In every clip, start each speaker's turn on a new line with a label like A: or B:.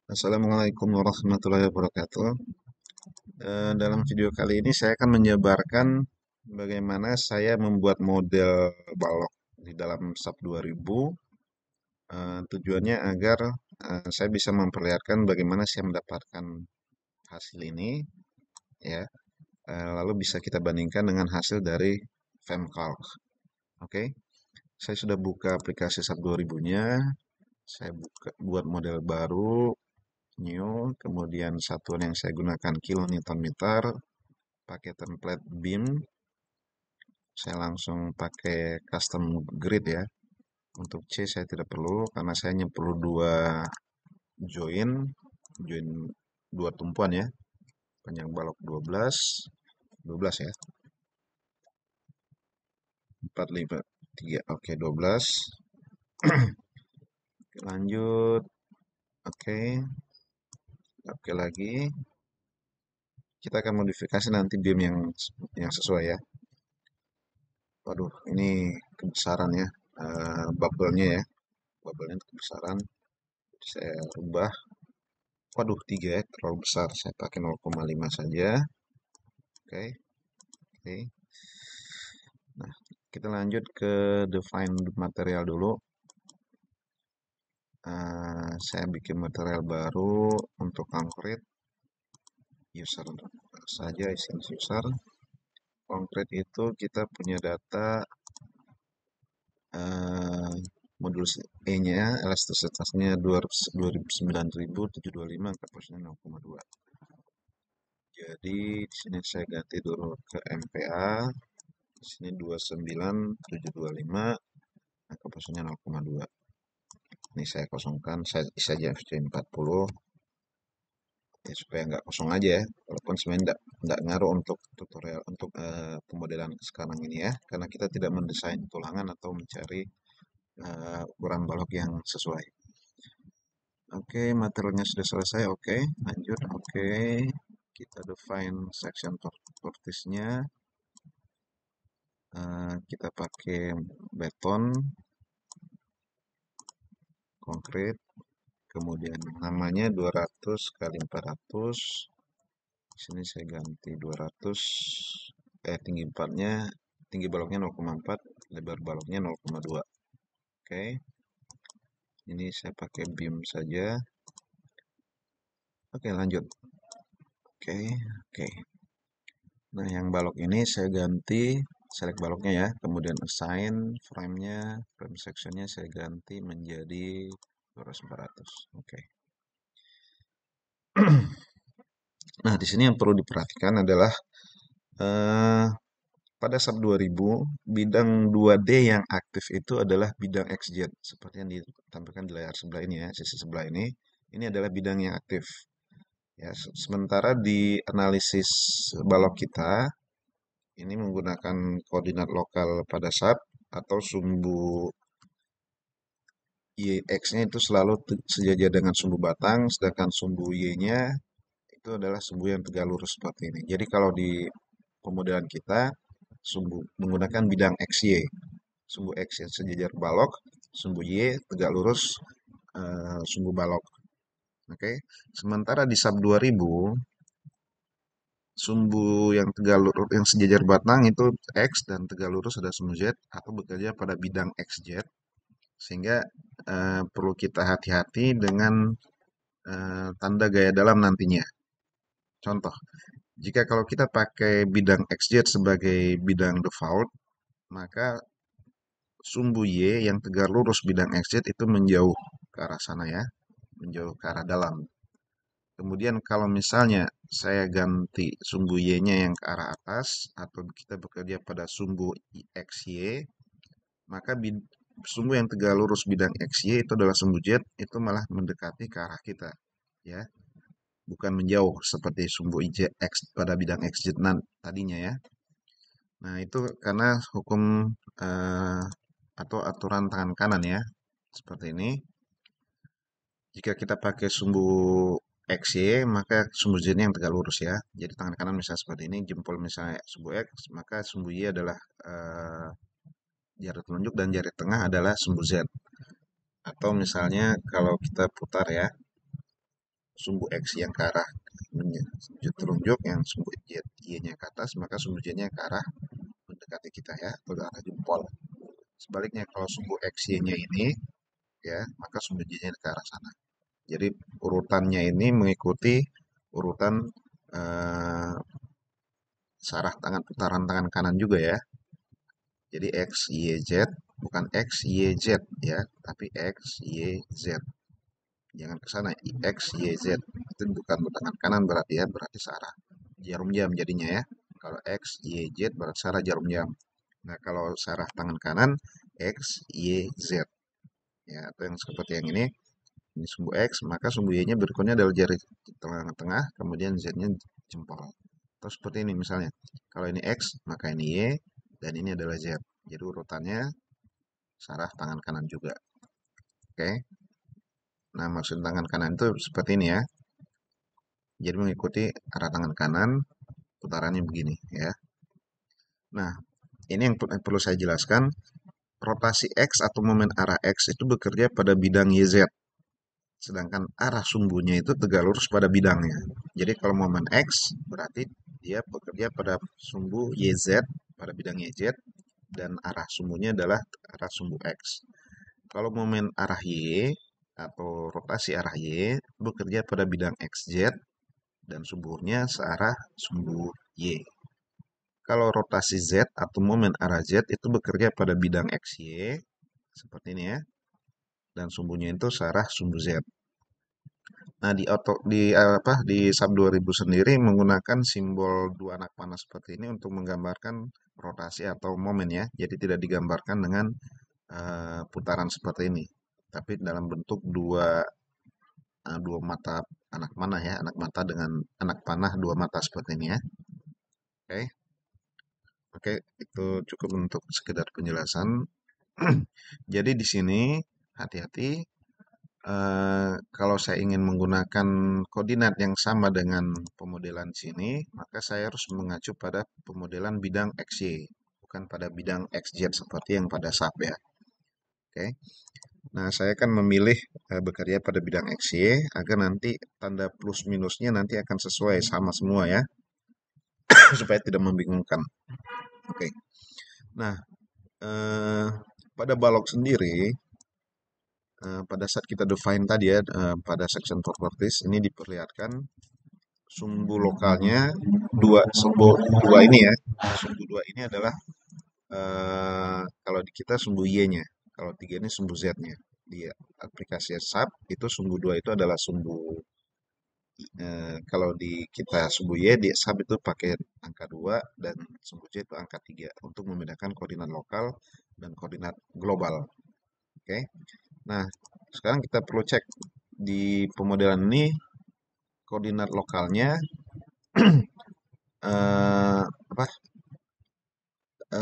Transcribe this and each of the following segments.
A: Assalamualaikum warahmatullahi wabarakatuh. Dalam video kali ini saya akan menjabarkan bagaimana saya membuat model balok di dalam SAP 2000. Tujuannya agar saya bisa memperlihatkan bagaimana saya mendapatkan hasil ini, ya. Lalu bisa kita bandingkan dengan hasil dari Femcalc. Oke, saya sudah buka aplikasi SAP 2000-nya. Saya buat model baru, new, kemudian satuan yang saya gunakan kilonewton meter, pakai template beam. Saya langsung pakai custom grid ya. Untuk C saya tidak perlu karena saya hanya perlu join join dua tumpuan ya. Panjang balok 12 ya. 4 5 3. Oke, 12. Lanjut. Oke. Oke lagi. Kita akan modifikasi nanti beam yang sesuai ya. Waduh, ini kebesaran ya. Bubble-nya ya. Bubble-nya kebesaran. Saya rubah. Waduh, 3 ya, terlalu besar. Saya pakai 0,5 saja. Oke, oke. Nah, kita lanjut ke define material dulu. Saya bikin material baru untuk konkret. User saja, isin user. Konkret itu kita punya data modul E-nya, elastisitasnya 2009.725, kapasitasnya 0,2. Jadi di sini saya ganti dulu ke MPa. Di sini 29725, nah kapasitasnya 0,2. Ini saya kosongkan, saya isi aja FC40 ya, supaya nggak kosong aja ya. Walaupun sebenarnya nggak ngaruh untuk tutorial untuk pemodelan sekarang ini ya, karena kita tidak mendesain tulangan atau mencari ukuran balok yang sesuai. Oke, materialnya sudah selesai. Oke, lanjut. Oke, kita define section tortisnya. Kita pakai beton konkret, kemudian namanya 200 kali 400. Sini saya ganti 200, tinggi tinggi baloknya 0,4, lebar baloknya 0,2. Oke, ini saya pakai beam saja. Oke, lanjut. Oke, oke. Nah, yang balok ini saya ganti, select baloknya ya, kemudian assign frame sectionnya saya ganti menjadi 200-400. Oke. Nah, di sini yang perlu diperhatikan adalah eh, pada SAP 2000, bidang 2D yang aktif itu adalah bidang XZ, seperti yang ditampilkan di layar sebelah ini ya, sisi sebelah ini. Ini adalah bidang yang aktif. Ya, sementara di analisis balok kita, ini menggunakan koordinat lokal pada SAP atau sumbu YX-nya itu selalu sejajar dengan sumbu batang, sedangkan sumbu Y-nya itu adalah sumbu yang tegak lurus seperti ini. Jadi kalau di pemodelan kita, sumbu menggunakan bidang XY. Sumbu X yang sejajar balok, sumbu Y tegak lurus, sumbu balok. Oke. Sementara di SAP 2000, sumbu yang tegak lurus yang sejajar batang itu X dan tegak lurus ada sumbu Z atau bekerja pada bidang XZ, sehingga perlu kita hati-hati dengan tanda gaya dalam nantinya. Contoh, jika kalau kita pakai bidang XZ sebagai bidang default, maka sumbu Y yang tegak lurus bidang XZ itu menjauh ke arah sana ya, menjauh ke arah dalam. Kemudian kalau misalnya saya ganti sumbu Y-nya yang ke arah atas atau kita bekerja pada sumbu XY, maka sumbu yang tegak lurus bidang XY itu adalah sumbu Z, itu malah mendekati ke arah kita ya, bukan menjauh seperti sumbu X pada bidang XZ tadinya ya. Nah, itu karena hukum eh, atau aturan tangan kanan ya, seperti ini. Jika kita pakai sumbu XY, maka sumbu Z yang tegak lurus ya. Jadi tangan kanan misalnya seperti ini, jempol misalnya sumbu X, maka sumbu Y adalah jari telunjuk dan jari tengah adalah sumbu Z. Atau misalnya kalau kita putar ya, sumbu X yang ke arah telunjuk, yang sumbu Y-nya ke atas, maka sumbu Z-nya ke arah mendekati kita ya, atau ke arah jempol. Sebaliknya kalau sumbu X, Y-nya ini ya, maka sumbu Z-nya ke arah sana. Jadi urutannya ini mengikuti urutan eh, saraf tangan, putaran tangan kanan juga ya. Jadi X, Y, Z, bukan X, Y, Z ya, tapi X, Y, Z. Jangan ke sana, X, Y, Z. Itu bukan tangan kanan berarti ya, berarti searah jarum jam jadinya ya. Kalau X, Y, Z berarti searah jarum jam. Nah, kalau searah tangan kanan, X, Y, Z. Ya, atau yang seperti yang ini sumbu X, maka sumbu Y-nya berikutnya adalah jari tengah-tengah, kemudian Z-nya jempol. Terus seperti ini misalnya. Kalau ini X, maka ini Y, dan ini adalah Z. Jadi urutannya saraf tangan kanan juga. Oke. Nah, maksud tangan kanan itu seperti ini ya. Jadi mengikuti arah tangan kanan, putarannya begini ya. Nah, ini yang perlu saya jelaskan. Rotasi X atau momen arah X itu bekerja pada bidang YZ. Sedangkan arah sumbunya itu tegak lurus pada bidangnya. Jadi kalau momen X berarti dia bekerja pada sumbu YZ, pada bidang YZ, dan arah sumbunya adalah arah sumbu X. Kalau momen arah Y atau rotasi arah Y bekerja pada bidang XZ dan sumbunya searah sumbu Y. Kalau rotasi Z atau momen arah Z itu bekerja pada bidang XY seperti ini ya, dan sumbunya itu searah sumbu Z. Nah, di SAP 2000 sendiri menggunakan simbol dua anak panah seperti ini untuk menggambarkan rotasi atau momen ya. Jadi tidak digambarkan dengan putaran seperti ini, tapi dalam bentuk dua mata anak panah ya, anak mata dengan anak panah dua mata seperti ini ya. Oke. Oke, itu cukup untuk sekedar penjelasan. Jadi di sini hati-hati kalau saya ingin menggunakan koordinat yang sama dengan pemodelan sini, maka saya harus mengacu pada pemodelan bidang XY, bukan pada bidang XZ seperti yang pada SAP ya. Oke. Nah, saya akan memilih bekerja pada bidang XY agar nanti tanda plus minusnya nanti akan sesuai sama semua ya, supaya tidak membingungkan. Oke. Nah, pada balok sendiri, pada saat kita define tadi ya, pada section properties ini diperlihatkan sumbu lokalnya sumbu dua ini ya. Sumbu dua ini adalah kalau di kita sumbu Y-nya, kalau tiga ini sumbu Z-nya. Di aplikasi SAP itu sumbu dua itu adalah sumbu kalau di kita sumbu Y di SAP itu pakai angka 2 dan sumbu Z itu angka 3 untuk membedakan koordinat lokal dan koordinat global. Oke. Nah, sekarang kita perlu cek di pemodelan ini koordinat lokalnya apa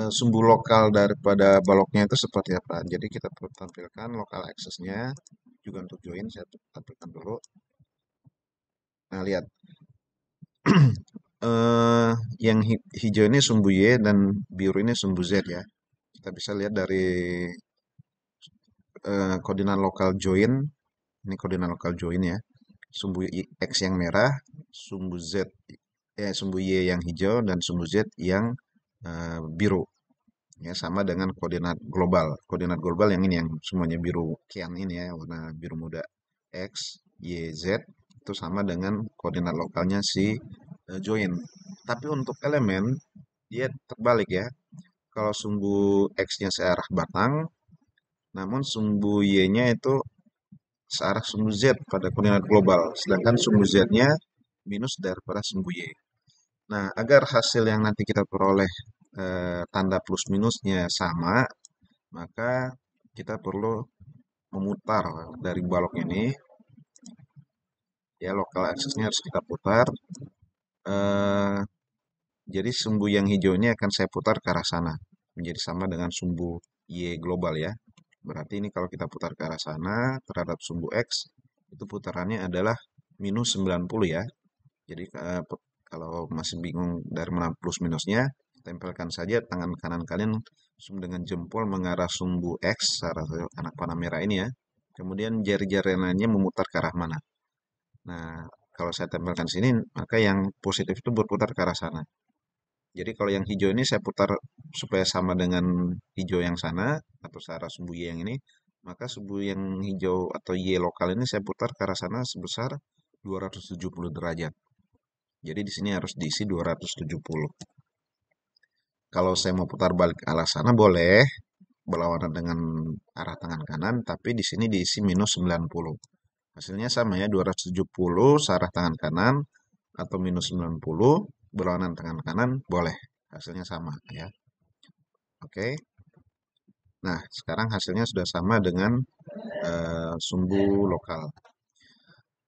A: sumbu lokal daripada baloknya itu seperti apa. Jadi kita perlu tampilkan lokal access-nya juga untuk join, saya tampilkan dulu. Nah, lihat. Yang hijau ini sumbu Y dan biru ini sumbu Z ya. Kita bisa lihat dari koordinat lokal join. Ini koordinat lokal join ya. Sumbu X yang merah, sumbu sumbu Y yang hijau dan sumbu Z yang biru. Ya, sama dengan koordinat global. Koordinat global yang ini yang semuanya biru kian ini ya, warna biru muda. X, Y, Z itu sama dengan koordinat lokalnya si join. Tapi untuk elemen dia terbalik ya. Kalau sumbu X-nya searah batang, namun sumbu Y-nya itu searah sumbu Z pada koordinat global. Sedangkan sumbu Z-nya minus daripada sumbu Y. Nah, agar hasil yang nanti kita peroleh tanda plus minusnya sama, maka kita perlu memutar dari balok ini. Ya, lokal aksesnya harus kita putar. Jadi sumbu yang hijau ini akan saya putar ke arah sana. Menjadi sama dengan sumbu Y global ya. Berarti ini kalau kita putar ke arah sana terhadap sumbu X, itu putarannya adalah minus 90 ya. Jadi kalau masih bingung dari mana plus minusnya, tempelkan saja tangan kanan kalian dengan jempol mengarah sumbu X, arah anak panah merah ini ya. Kemudian jari-jari lainnya memutar ke arah mana. Nah, kalau saya tempelkan sini, maka yang positif itu berputar ke arah sana. Jadi kalau yang hijau ini saya putar supaya sama dengan hijau yang sana atau searah sumbu Y yang ini, maka sumbu yang hijau atau Y lokal ini saya putar ke arah sana sebesar 270 derajat. Jadi di sini harus diisi 270. Kalau saya mau putar balik ke arah sana boleh, berlawanan dengan arah tangan kanan, tapi di sini diisi minus 90. Hasilnya sama ya, 270 searah tangan kanan atau minus 90 berlawanan tangan kanan boleh. Hasilnya sama ya. Oke. Nah, sekarang hasilnya sudah sama dengan sumbu lokal.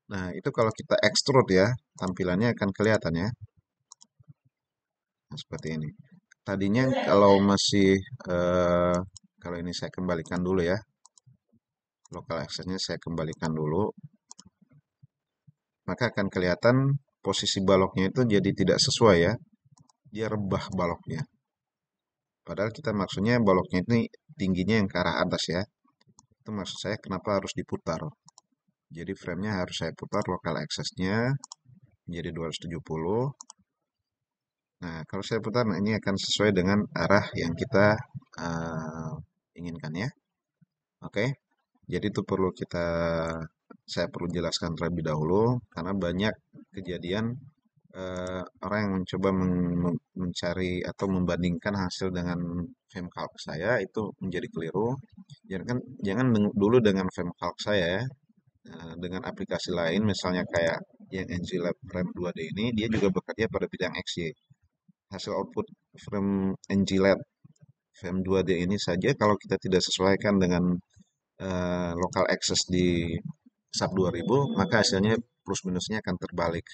A: Nah, itu kalau kita extrude ya, tampilannya akan kelihatan ya. Nah, seperti ini. Tadinya kalau masih kalau ini saya kembalikan dulu ya. Local access-nya saya kembalikan dulu, maka akan kelihatan posisi baloknya itu jadi tidak sesuai ya. Dia rebah baloknya. Padahal kita maksudnya baloknya ini tingginya yang ke arah atas ya. Itu maksud saya kenapa harus diputar. Jadi framenya harus saya putar local access-nya menjadi 270. Nah, kalau saya putar, nah ini akan sesuai dengan arah yang kita uh, inginkan ya. Oke, jadi itu saya perlu jelaskan terlebih dahulu karena banyak kejadian orang yang mencoba mencari atau membandingkan hasil dengan Femcalc saya itu menjadi keliru. Jangan dulu dengan Femcalc saya ya, dengan aplikasi lain misalnya kayak yang NGLab Frame 2D ini dia juga bekerja pada bidang XY. Hasil output frame NGLab Frame 2D ini saja kalau kita tidak sesuaikan dengan local access di SAP 2000 maka hasilnya plus minusnya akan terbalik.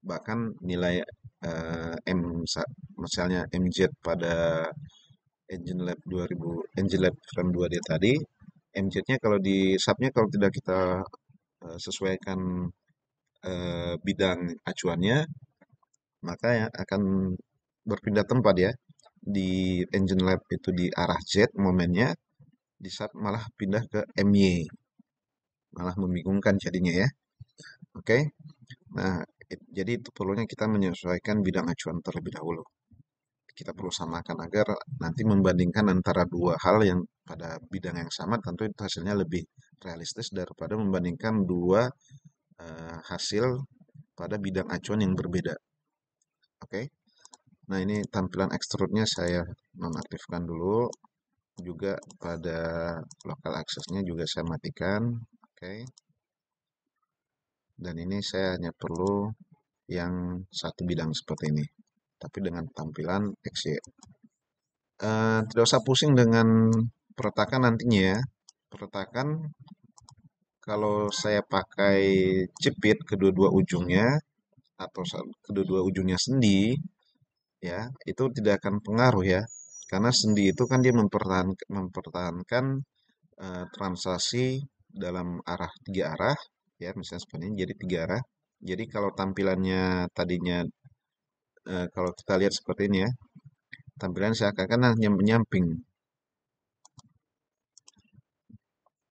A: Bahkan nilai misalnya MZ pada Engine Lab 2000 Engine Lab Frame 2D tadi MZ-nya kalau di SAP-nya kalau tidak kita sesuaikan bidang acuannya maka yang akan berpindah tempat ya. Di Engine Lab itu di arah Z momennya, di SAP malah pindah ke MY. Malah membingungkan jadinya ya. Oke. Nah, jadi itu perlunya kita menyesuaikan bidang acuan terlebih dahulu. Kita perlu samakan agar nanti membandingkan antara dua hal yang pada bidang yang sama tentu itu hasilnya lebih realistis daripada membandingkan dua hasil pada bidang acuan yang berbeda. Oke. Nah, ini tampilan extrude-nya saya nonaktifkan dulu. Juga pada local access-nya juga saya matikan. Oke. Dan ini saya hanya perlu yang satu bidang seperti ini. Tapi dengan tampilan XY. Tidak usah pusing dengan peretakan nantinya ya. Peretakan kalau saya pakai jepit kedua-dua ujungnya atau kedua-dua ujungnya sendi ya, itu tidak akan pengaruh ya. Karena sendi itu kan dia mempertahankan translasi dalam arah tiga arah ya, misalnya seperti ini jadi tiga arah. Jadi kalau tampilannya tadinya kalau kita lihat seperti ini ya, tampilan seakan-akan hanya menyamping.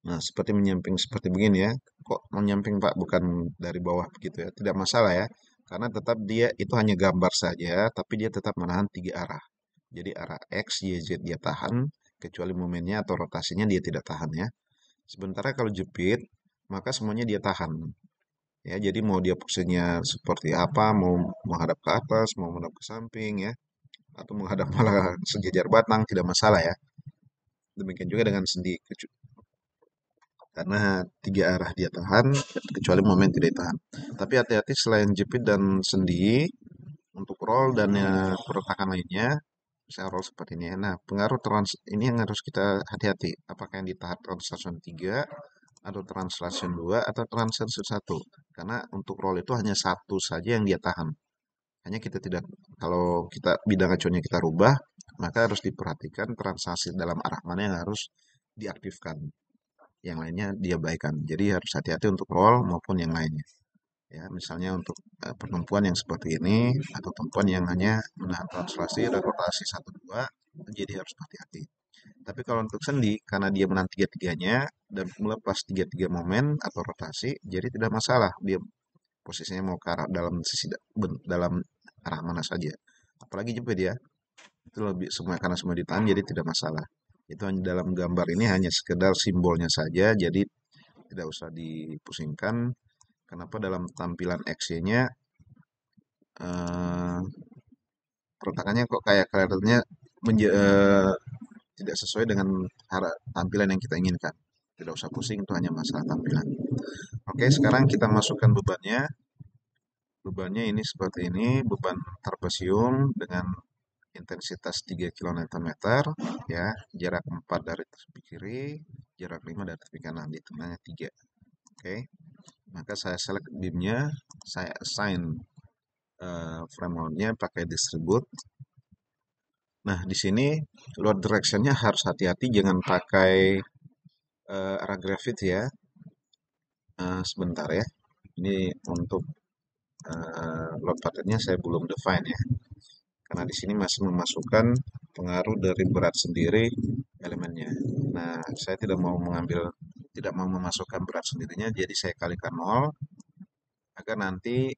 A: Nah, seperti menyamping seperti begini ya. Kok menyamping Pak, bukan dari bawah begitu ya. Tidak masalah ya. Karena tetap dia itu hanya gambar saja, tapi dia tetap menahan tiga arah. Jadi arah X, Y, Z dia tahan, kecuali momennya atau rotasinya dia tidak tahan ya. Sementara kalau jepit, maka semuanya dia tahan. Ya, jadi mau dia posisinya seperti apa, mau menghadap ke atas, mau menghadap ke samping ya, atau menghadap malah sejajar batang tidak masalah ya. Demikian juga dengan sendi, karena tiga arah dia tahan, kecuali momen tidak tahan. Tapi hati-hati selain jepit dan sendi, untuk roll dan perletakan lainnya, saya roll seperti ini ya. Nah, pengaruh ini yang harus kita hati-hati. Apakah yang di tahap translation 3 atau translation 2 atau translation 1. Karena untuk roll itu hanya satu saja yang dia tahan. Hanya kita tidak, kalau kita bidang acuannya kita rubah, maka harus diperhatikan transaksi dalam arah mana yang harus diaktifkan. Yang lainnya diabaikan. Jadi harus hati-hati untuk roll maupun yang lainnya. Ya, misalnya untuk perempuan yang seperti ini atau perempuan yang hanya menahan translasi dan rotasi 1 2, jadi harus hati-hati. Tapi kalau untuk sendi, karena dia menahan tiga-tiganya dan melepas tiga-tiga momen atau rotasi, jadi tidak masalah. Dia posisinya mau ke arah dalam dalam arah mana saja. Apalagi jepit ya, itu lebih semua karena semua ditahan jadi tidak masalah. Itu hanya dalam gambar ini hanya sekedar simbolnya saja, jadi tidak usah dipusingkan. Kenapa dalam tampilan XY-nya eh, perletakannya kok kayak kelihatannya tidak sesuai dengan tampilan yang kita inginkan. Tidak usah pusing, itu hanya masalah tampilan. Oke, sekarang kita masukkan bebannya. Bebannya ini seperti ini, beban trapesium dengan intensitas 3 kN ya, jarak 4 dari tepi kiri, jarak 5 dari tepi kanan, di tengahnya 3. Oke. Maka saya select beamnya, saya assign frame mount-nya pakai distribute. Nah, di sini load direction-nya harus hati-hati, jangan pakai arah gravit ya. Sebentar ya. Ini untuk load pattern-nya saya belum define ya. Karena di sini masih memasukkan pengaruh dari berat sendiri elemennya. Nah, saya tidak mau memasukkan berat sendirinya, jadi saya kalikan 0 agar nanti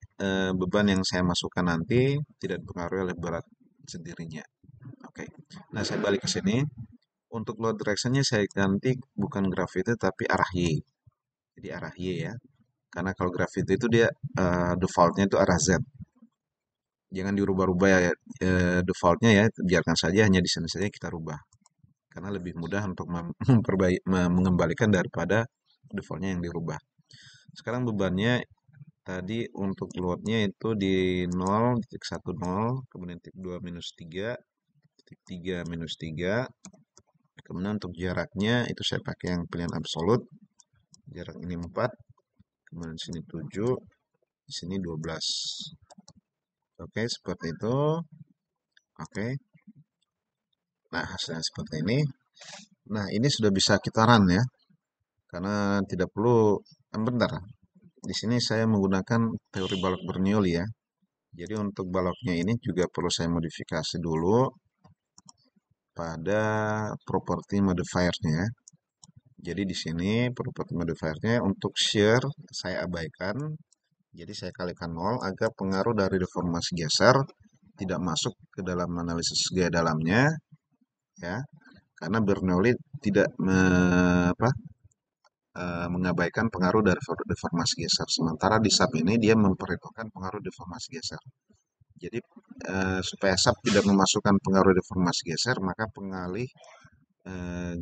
A: beban yang saya masukkan nanti tidak dipengaruhi oleh berat sendirinya. Oke. Nah, saya balik ke sini. Untuk load direction-nya saya ganti bukan gravity tapi arah Y. Jadi arah Y ya. Karena kalau gravity itu dia default-nya itu arah Z. Jangan dirubah-rubah ya default-nya ya, biarkan saja hanya di sini saja kita rubah. Karena lebih mudah untuk mengembalikan daripada default-nya yang dirubah. Sekarang bebannya tadi untuk load-nya itu di 0, titik 1, 0, kemudian titik 2, minus 3, titik 3, minus 3. Kemudian untuk jaraknya itu saya pakai yang pilihan absolut. Jarak ini 4, kemudian sini 7, di sini 12. Oke, seperti itu. Oke. Nah, hasilnya seperti ini. Nah, ini sudah bisa kita run ya. Karena tidak perlu, bentar. Di sini saya menggunakan teori balok Bernoulli ya. Jadi untuk baloknya ini juga perlu saya modifikasi dulu pada property modifier-nya. Jadi di sini property modifier-nya untuk shear saya abaikan. Jadi saya kalikan 0 agar pengaruh dari deformasi geser tidak masuk ke dalam analisis gaya dalamnya ya. Karena Bernoulli tidak mengabaikan pengaruh dari deformasi geser. Sementara di SAP ini dia memperhitungkan pengaruh deformasi geser. Jadi supaya SAP tidak memasukkan pengaruh deformasi geser, maka pengalih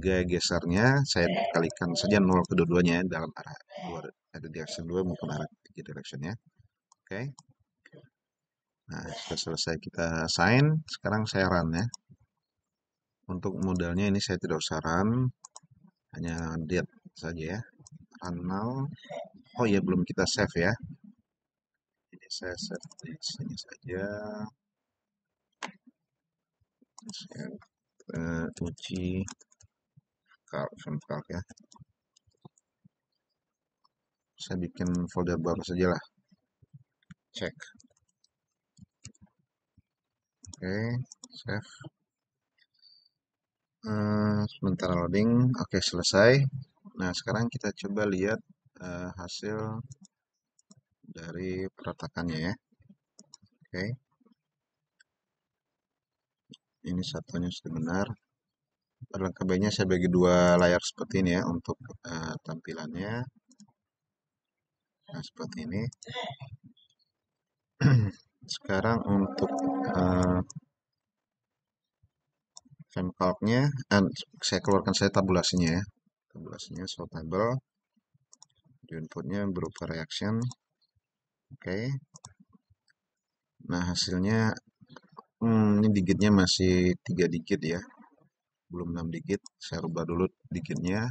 A: gaya gesernya saya kalikan saja 0 kedua-duanya dalam arah direction 2 maupun arah 3 direction ya. Oke. Nah, sudah selesai kita assign. Sekarang saya run ya. Untuk modelnya ini saya tidak usah run, hanya date saja ya. Run now. Oh ya, belum kita save ya. Jadi saya save di sini saja. Saya uji calc ya. Saya bikin folder baru saja lah. Cek. Oke, save. Sebentar loading. Oke, selesai. Nah, sekarang kita coba lihat hasil dari peratakannya ya. Oke. Ini satunya sudah benar. Alangkah baiknya saya bagi dua layar seperti ini ya untuk tampilannya. Nah, seperti ini. Sekarang untuk frame calc-nya, saya keluarkan saya tabulasinya ya. Tabulasinya show table. Di inputnya berupa reaction. Oke. Nah, hasilnya ini digitnya masih 3 digit ya. Belum 6 digit. Saya rubah dulu digitnya.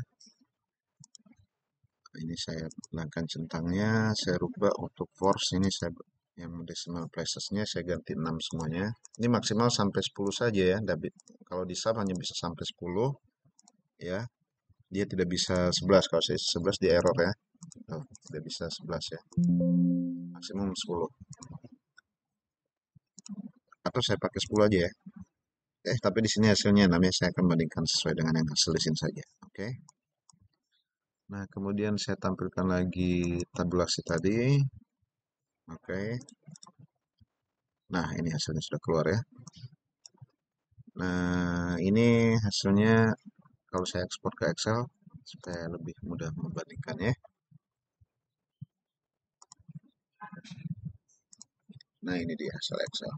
A: Ini saya hilangkan centangnya, saya rubah untuk force ini saya yang decimal places-nya saya ganti 6 semuanya. Ini maksimal sampai 10 saja ya, David. Kalau di sub hanya bisa sampai 10 ya. Dia tidak bisa 11, kalau saya 11 di error ya. Tuh, tidak bisa 11 ya. Maksimum 10. Atau saya pakai 10 aja ya. Tapi di sini hasilnya namanya saya akan bandingkan sesuai dengan yang hasil di sini saja. Oke. Nah, kemudian saya tampilkan lagi tabulasi tadi. Oke. Nah, ini hasilnya sudah keluar ya. Nah, ini hasilnya kalau saya ekspor ke Excel supaya lebih mudah membandingkannya. Nah, ini dia hasil Excel.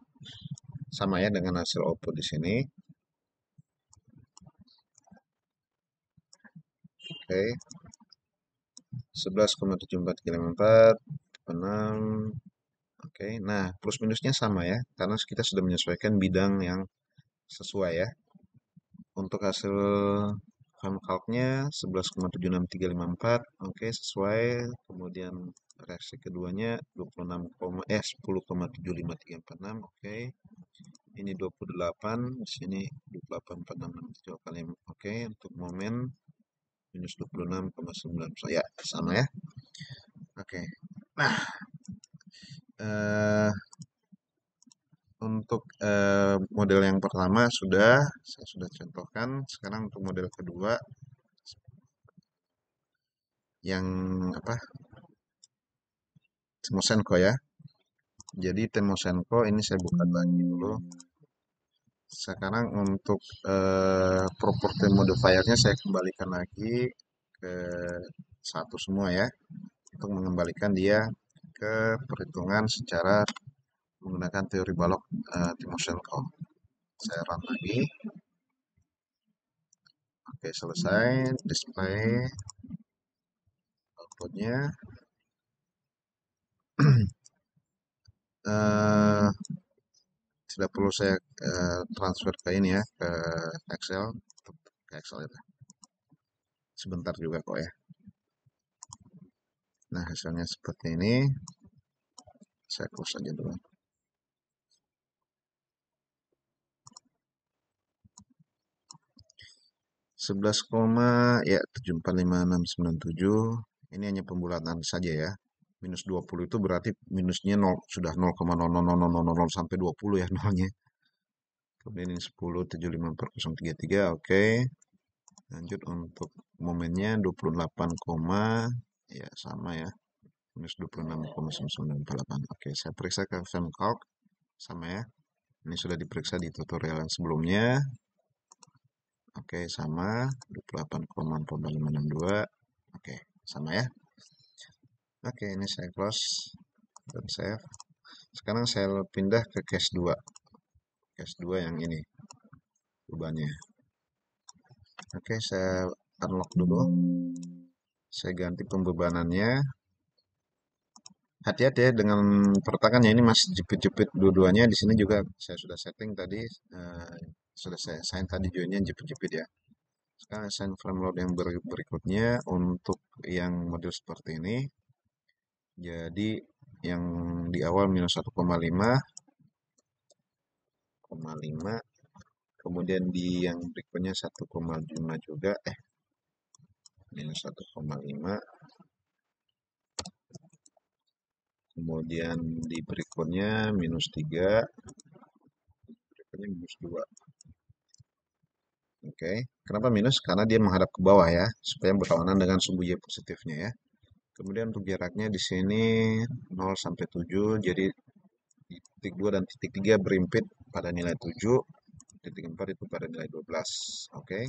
A: Sama ya dengan hasil output di sini. Oke, 11,7434 6. Oke, nah plus minusnya sama ya, karena kita sudah menyesuaikan bidang yang sesuai ya. Untuk hasil calc-nya 11,76.354, oke sesuai. Kemudian reaksi keduanya 26, 10,753346, oke. Ini 28, di sini 28,4667 kali, oke. Untuk momen minus 26,9, ya sama ya. Oke. Nah, eh, untuk model yang pertama saya sudah contohkan. Sekarang untuk model kedua yang apa? Temosenko ya. Jadi Temosenko ini saya buka lagi dulu. Sekarang untuk property modifiernya saya kembalikan lagi ke satu semua ya. Untuk mengembalikan dia ke perhitungan secara menggunakan teori balok Temosenko. Saya run lagi. Oke, selesai. Display outputnya. eh Tidak perlu saya transfer ke ini ya, ke Excel, ke Excel itu. Sebentar juga kok ya. Nah, hasilnya seperti ini. Saya close aja dulu. 11, ya 745697. Ini hanya pembulatan saja ya. Minus 20 itu berarti minusnya 0, sudah 0,000000 sampai 20 ya nolnya. Kemudian ini 10, 754033, oke. Lanjut untuk momennya 28, ya sama ya. Minus 26,9948. Oke, saya periksa ke FemCalc. Sama ya. Ini sudah diperiksa di tutorial yang sebelumnya. Oke, sama. 28,14562. Oke, sama ya. Oke, ini saya close dan save. Sekarang saya pindah ke case 2. Case 2 yang ini. Bebannya. Oke, saya unlock dulu. Saya ganti pembebanannya. Hati-hati ya dengan pertakannya, ini masih jepit-jepit dua-duanya. Di sini juga saya sudah setting tadi, sudah saya assign tadi joinnya jepit-jepit ya. Sekarang assign frame load yang berikutnya untuk yang model seperti ini. Jadi yang di awal minus 1,5, kemudian di yang berikutnya 1,5 juga, minus 1,5, kemudian di berikutnya minus 3, berikutnya minus 2. Oke, kenapa minus? Karena dia menghadap ke bawah ya, supaya berlawanan dengan sumbu Y positifnya ya. Kemudian untuk jaraknya di sini 0 sampai 7, jadi titik 2 dan titik 3 berimpit pada nilai 7, titik 4 itu pada nilai 12. Oke.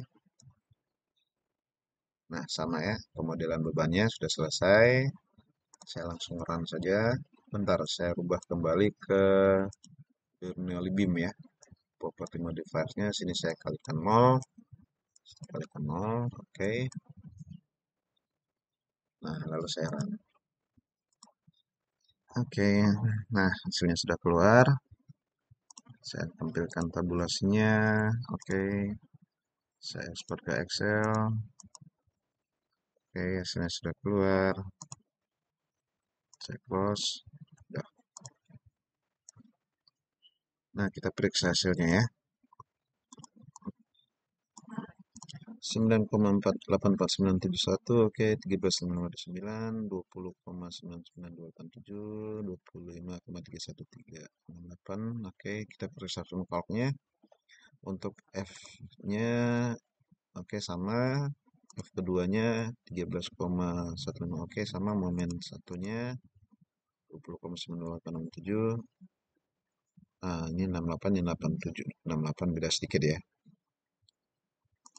A: Nah, sama ya, pemodelan bebannya sudah selesai. Saya langsung run saja. Bentar, saya rubah kembali ke Bernoulli Beam ya. Property modifiersnya sini saya kalikan 0. Kalikan 0, oke. Nah, lalu saya run. Oke, nah hasilnya sudah keluar. Saya tampilkan tabulasinya. Oke, saya export ke Excel. Oke, hasilnya sudah keluar. Saya close. Udah. Nah, kita periksa hasilnya ya. 9,484971, oke. 13,529, 20,99287, 25,3138, oke. Kita periksa calcnya. Untuk F-nya oke sama. F keduanya 13,15, oke sama. Momen satunya 20,9867. Ini 68, ini 87. 68 beda sedikit ya.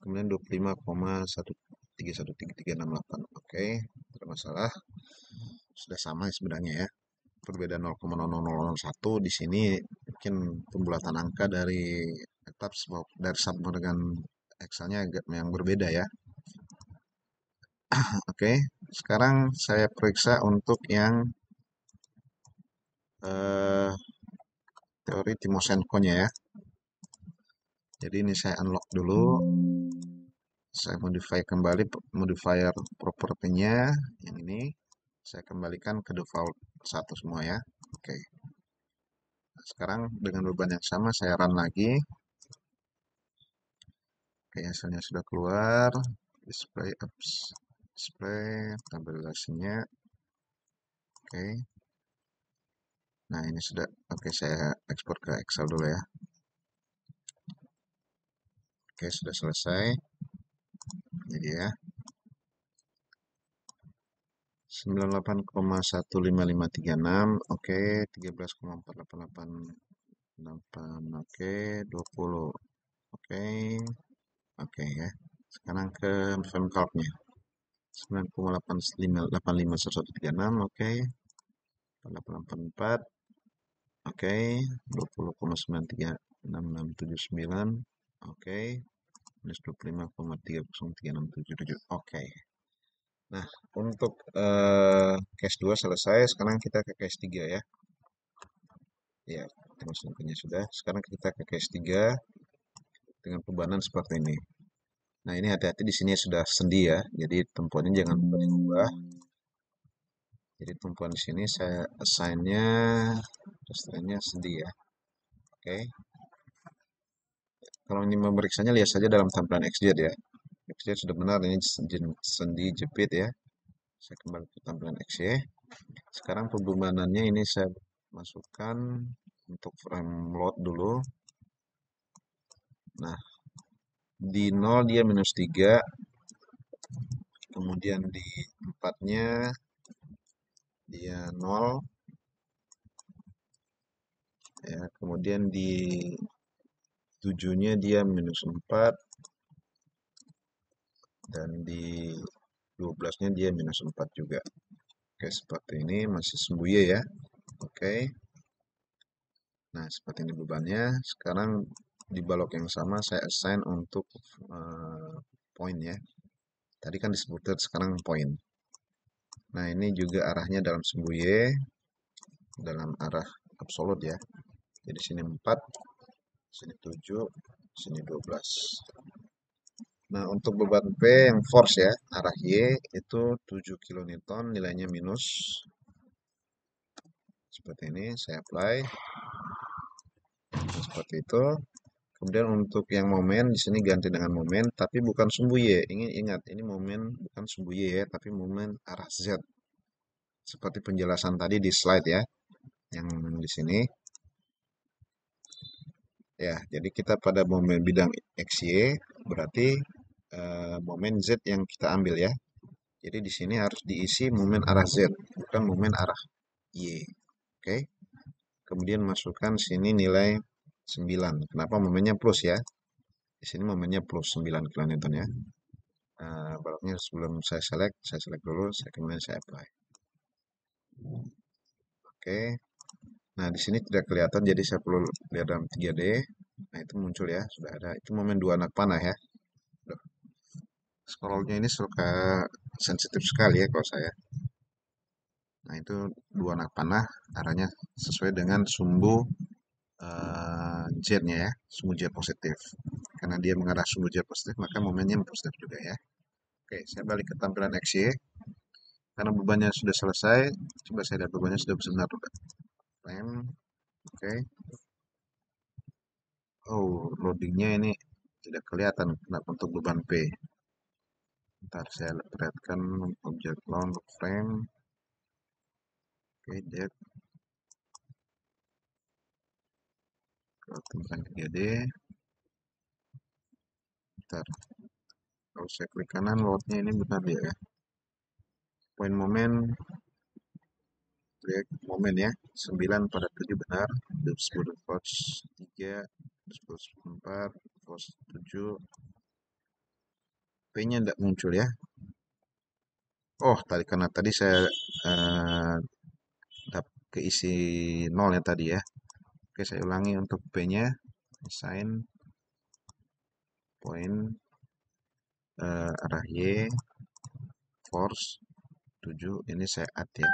A: Kemudian 25,1313368. Oke, tidak masalah. Sudah sama sebenarnya ya. Perbedaan 0,0001 di sini mungkin pembulatan angka dari etap dari submod dengan Excelnya agak yang berbeda ya. Oke, sekarang saya periksa untuk yang teori Timoshenko-nya ya. Jadi ini saya unlock dulu. Saya modify kembali modifier propertinya yang ini. Saya kembalikan ke default satu semua ya. Oke. Nah, sekarang dengan beban yang sama saya run lagi. Oke, hasilnya sudah keluar. Display apps, display tabulasinya. Oke. Nah, ini sudah. Oke, saya ekspor ke Excel dulu ya. Oke, sudah selesai. Jadi ya. 98,15536. Oke, 13,4888. Oke, 20. Oke. Oke ya. Sekarang ke frame calc-nya. 9,851136. Oke. 884. Oke. 20,936679. Oke. Minus 25,303677. Oke. Nah, untuk case 2 selesai. Sekarang kita ke case 3 ya. Ya, masukannya sudah. Sekarang kita ke case 3 dengan bebanan seperti ini. Nah, ini hati-hati di sini sudah sendi ya. Jadi tumpuannya jangan lupa diubah. Jadi tumpuan di sini saya assign-nya restraint-nya sendi ya. Oke. Kalau ini memeriksanya lihat saja dalam tampilan XZ ya. XZ sudah benar, ini sendi jepit ya. Saya kembali ke tampilan XY. Sekarang pembebanannya ini saya masukkan untuk frame load dulu. Nah, di 0 dia minus 3. Kemudian di 4-nya dia 0. Ya, kemudian di 7-nya dia minus 4. Dan di 12-nya dia minus 4 juga. Oke, seperti ini masih sembuye ya. Oke. Nah, seperti ini bebannya. Sekarang di balok yang sama saya assign untuk point ya. Tadi kan disebutkan sekarang point. Nah, ini juga arahnya dalam sembuye, dalam arah absolut ya. Jadi sini 4, sini 7, sini 12. Nah, untuk beban P yang force ya, arah Y itu 7 kN, nilainya minus. Seperti ini, saya apply. Nah, seperti itu. Kemudian untuk yang momen, di sini ganti dengan momen, tapi bukan sumbu Y. Ingat, ini momen bukan sumbu Y ya, tapi momen arah Z. Seperti penjelasan tadi di slide ya, yang di sini. Ya, jadi kita pada momen bidang XY, berarti momen Z yang kita ambil ya. Jadi di sini harus diisi momen arah Z, bukan momen arah Y. Oke. Kemudian masukkan sini nilai 9. Kenapa momennya plus ya? Di sini momennya plus 9 kN ya. Baloknya sebelum saya select dulu, kemudian saya apply. Oke. Nah, di sini tidak kelihatan, jadi saya perlu lihat dalam 3D. Nah, itu muncul ya, sudah ada. Itu momen 2 anak panah ya. Scrollnya ini suka sensitif sekali ya kalau saya. Nah, itu 2 anak panah, arahnya sesuai dengan sumbu Z-nya ya, sumbu Z positif. Karena dia mengarah sumbu Z positif, maka momennya positif juga ya. Oke, saya balik ke tampilan XY. Karena bebannya sudah selesai, coba saya lihat bebannya sudah benar. Rem, oke. Oh, loadingnya ini tidak kelihatan untuk beban P. Ntar saya perlihatkan objek long frame. Oke, dead. Ke tempat 3D. Ntar, kalau saya klik kanan, loadnya ini benar dia ya. Point moment break momen ya. 9 pada 7 benar. Disebut force 3, disebut 4, force 7. P-nya tidak muncul ya. Oh, tadi karena tadi saya eh, keisi 0 ya tadi ya. Oke, saya ulangi untuk P-nya. Assign point arah Y, force 7. Ini saya add ya.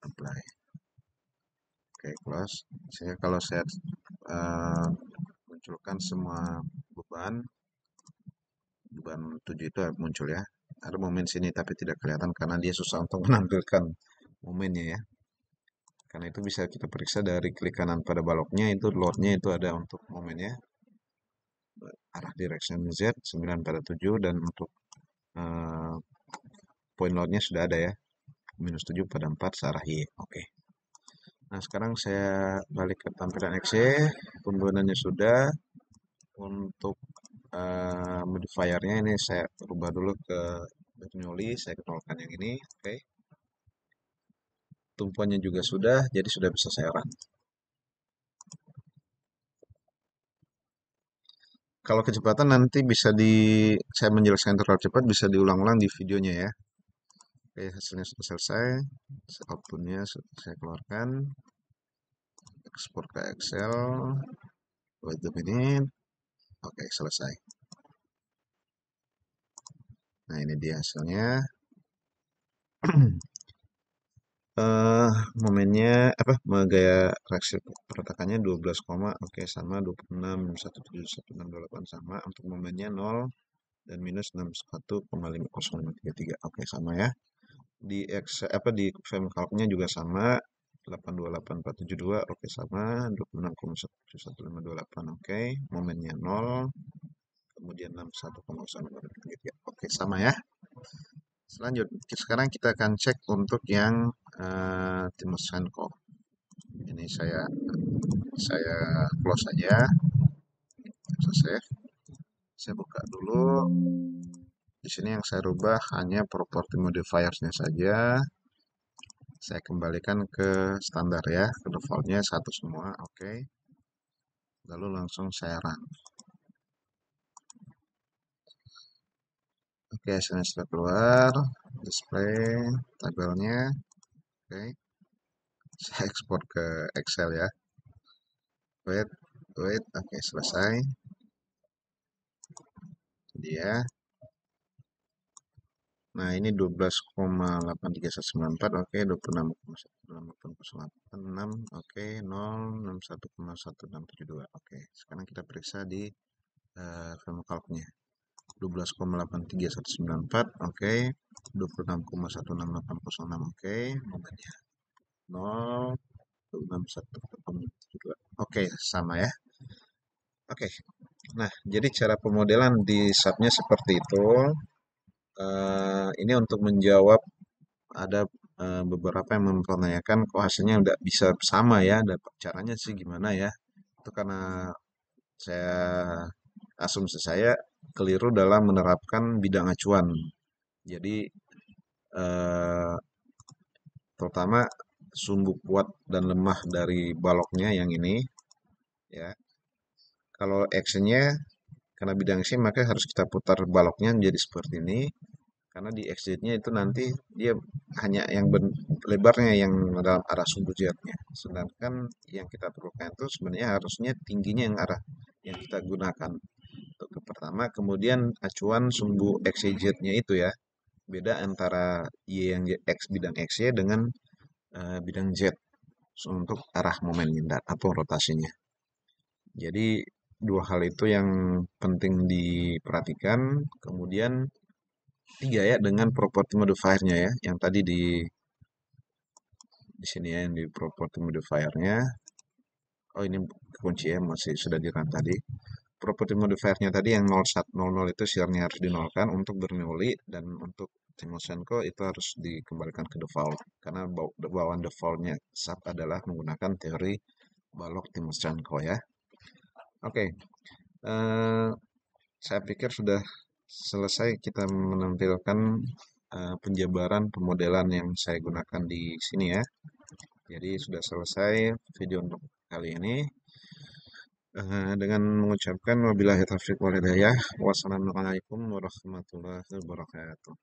A: Apply. Oke, close. Saya kalau saya munculkan semua beban 7 itu muncul ya. Ada momen sini tapi tidak kelihatan karena dia susah untuk menampilkan momennya ya. Karena itu bisa kita periksa dari klik kanan pada baloknya, itu loadnya itu ada untuk momennya. Arah direction Z 9 pada 7 dan untuk eh, point loadnya sudah ada ya. Minus 7 pada 4 searah Y. Oke. Nah sekarang saya balik ke tampilan XY. Pembuatannya sudah. Untuk modifiernya ini saya rubah dulu ke Bernoulli, saya kenalkan yang ini, oke. Tumpuannya juga sudah, jadi sudah bisa saya run. Kalau kecepatan nanti bisa saya menjelaskan terlalu cepat, bisa diulang-ulang di videonya ya. Oke, hasilnya sudah selesai, outputnya saya keluarkan, ekspor ke Excel, wait a minute, oke selesai. Nah ini dia hasilnya. eh momennya apa gaya reaksi peretakannya 12, oke sama 26 171628 sama untuk momennya 0 dan minus 61,50533 oke sama ya di X apa di frame calc-nya juga sama 828472 oke sama 26,17158 oke momennya 0 kemudian 61,10533 oke sama ya. Selanjutnya, sekarang kita akan cek untuk yang Timoshenko. Ini saya close saja, saya save. Saya buka dulu. Di sini yang saya rubah hanya property modifiersnya saja. Saya kembalikan ke standar ya, ke defaultnya satu semua, oke. Lalu langsung saya run. Oke, hasilnya sudah keluar. Display tabelnya, oke. Saya ekspor ke Excel ya. Wait, oke selesai. Dia. Nah, ini 12,83194, oke, 26,18886, oke, 061,1672. Oke, sekarang kita periksa di frame calc-nya. 12,83194, oke, 26,168806, oke, momennya 0, 61,72. Oke, sama ya. Oke. Nah, jadi cara pemodelan di subnya seperti itu. Ini untuk menjawab ada beberapa yang mempertanyakan kok hasilnya udah bisa sama ya, dapat caranya sih gimana ya? Itu karena saya asumsi saya keliru dalam menerapkan bidang acuan. Jadi eh, terutama sumbu kuat dan lemah dari baloknya yang ini ya. Kalau actionnya karena bidang action maka harus kita putar baloknya menjadi seperti ini. Karena di exit-nya itu nanti dia hanya yang lebarnya yang dalam arah sumbu jetnya. Sedangkan yang kita perlukan itu sebenarnya harusnya tingginya yang arah yang kita gunakan. Untuk ke pertama, kemudian acuan sumbu XYZ-nya itu ya. Beda antara Y yang X bidang XY dengan bidang Z untuk arah momen atau rotasinya. Jadi dua hal itu yang penting diperhatikan. Kemudian tiga ya dengan property modifiernya ya yang tadi di sini ya yang di property modifiernya. Oh ini kunci ya masih sudah di run tadi. Property modifiernya tadi yang 0100 itu share-nya harus dinolkan untuk Bernoulli dan untuk Timoshenko itu harus dikembalikan ke default karena bawaan defaultnya sub adalah menggunakan teori balok Timoshenko ya. Oke, saya pikir sudah selesai kita menampilkan penjabaran pemodelan yang saya gunakan di sini ya. Jadi sudah selesai video untuk kali ini. Dengan mengucapkan wabillahi taufiq wal hidayah. Wassalamualaikum warahmatullahi wabarakatuh.